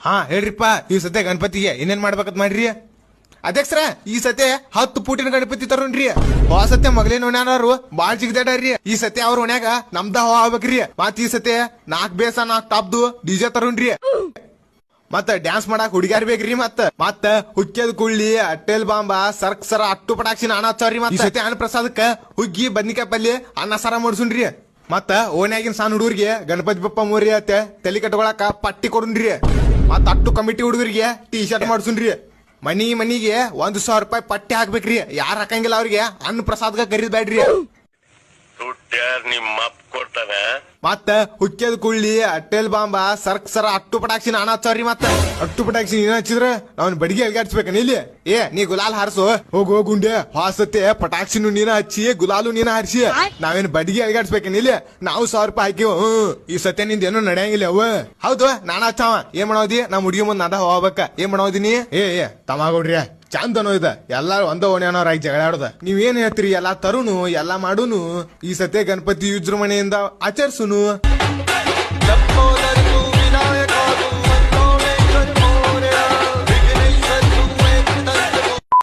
ಹಾ ಹೇಳ್ರಿಪ್ಪ, ಈ ಸತೆ ಗಣಪತಿಗೆ ಏನೇನ್ ಮಾಡ್ಬೇಕಂತ ಮಾಡ್ರಿ? ಅಧ್ಯಕ್ಷರ, ಈ ಸತೆ 10 ಫೂಟಿನ ಗಣಪತಿ ತರೋಣ್ರಿ. ಸತ್ಯ ಮಗಳೇನ್ ಓಣ್ಯಾನವ್ರು ಬಾಳ್ ಜಿಗ್ದಾಡ್ರಿ. ಈ ಸತೆ ಅವ್ರ ಓಣ್ಯಾಗ ನಮ್ದ ಹವಾ ಆಗ್ಬೇಕ್ರಿ. ಮತ್ ಈ ಸತೆ 4 ಬೇಸ 4 ಟಾಪ್ದು ಡಿಜೆ ತರೋಣ್ರಿ. ಮತ್ತ ಡ್ಯಾನ್ಸ್ ಮಾಡಾಕ್ ಹುಡುಗ್ಯಾರ್ ಬೇಕ್ರಿ. ಮತ್ತ ಹುಕ್ಕಿಯದ್ ಕುಳ್ಳಿ, ಅಟ್ಟೆಲ್ ಬಾಂಬ, ಸರ್ಕ್ ಸರ ಅಟ್ಟು ಪಟಾಕ್ಷಿ ನಾನ ಹಚ್ಚವ್ರಿ. ಈ ಸತಿ ಅನ್ನ ಪ್ರಸಾದಕ್ಕ ಹುಗ್ಗಿ ಬದ್ನಿಕಾಯಿ ಪಲ್ಯ ಅನ್ನ ಸಾರ ಮಾಡ್ಸುನ್ರಿ. ಮತ್ತ ಓಣ್ಯಾಗಿನ ಸಣ್ಣ ಹುಡುಗರಿಗೆ ಗಣಪತಿ ಬಪ್ಪ ಮೋರಿ ಅತ್ತ ತಲೆ ಕಟ್ಕೊಳಕ ಪಟ್ಟಿ ಕೊಡುನ್ರಿ. ಮತ್ತ ಅಟ್ಟು ಕಮಿಟಿ ಹುಡುಗರಿಗೆ ಟೀ ಶರ್ಟ್ ಮಾಡ್ಸುನ್ರಿ. ಮನಿಗೆ 1,000 ರೂಪಾಯಿ ಪಟ್ಟಿ ಹಾಕ್ಬೇಕ್ರಿ. ಯಾರು ಹಾಕಂಗಿಲ್ಲ ಅವ್ರಿಗೆ ಅನ್ನ ಪ್ರಸಾದಕ ಕರೀದ್ ಬ್ಯಾಡ್ರಿ. ನಿಮ್ಮ ಕೊಡ್ತಾನೆ. ಮತ್ತ ಹುಕ್ಕಿಯದ್ ಕುಳ್ಳಿ, ಅಟ್ಟೆಲ್ ಬಾಂಬ, ಸರ್ಕ್ ಸರ ಅಟ್ಟು ಪಟಾಕ್ಷಿ ನಾನ ಹಚ್ಚವ್ರಿ. ಮತ್ತ ಅಟ್ಟು ಪಟಾಕ್ಷಿ ನೀನ್ ಹಚ್ಚಿದ್ರ ನಾವ್ ಬಡಿಗೆ ಎಲ್ಗಾಡ್ಸ್ಬೇಕನ ಇಲ್ಲಿ? ನೀ ಗುಲಾಲ್ ಹಾರಿಸು. ಹೋಗು ಗುಂಡೆ, ಹೊಸತ್ತೆ ಪಟಾಕ್ಷಿನು ನೀನ ಹಚ್ಚಿ, ಗುಲಾಲು ನೀನ ಹಾರಿಸಿ. ನಾವೇನ್ ಬಡಿಗೆ ಎಲ್ಗಾಡ್ಸ್ಬೇಕನ ಇಲ್ಲಿ? ನಾವು 1,000 ರೂಪಾಯಿ ಹಾಕಿವ್. ಈ ಸತ್ಯ ನಿಂದ ಏನೋ ನಡೆಯಂಗಿಲ್ಲ ಅವ. ಹೌದು, ನಾನ ಹಚ್ಚವ. ಏನ್ ಮಾಡೋದಿ? ನಮ್ ಹುಡುಗಿ ಮುಂದ್ ನದ ಹೋಗ್ಬೇಕ. ಏನ್ ಮಾಡೋದಿನಿ? ತಮಾಗೋಡ್ರಿ, ಚಂದ ಅನ್ನೋ ಇದ ಎಲ್ಲಾರು ಒಂದ ಓಣ್ಯಾನವ್ರಾಗಿ ಜಗಳ ಆಡೋದ. ನೀವೇನ್ ಹೇಳ್ತೀರಿ? ಎಲ್ಲಾ ತರುನು, ಎಲ್ಲಾ ಮಾಡುನು. ಈ ಸತೆ ಗಣಪತಿ ವಿಜೃಂಭಣೆಯಿಂದ ಆಚರಿಸುನು.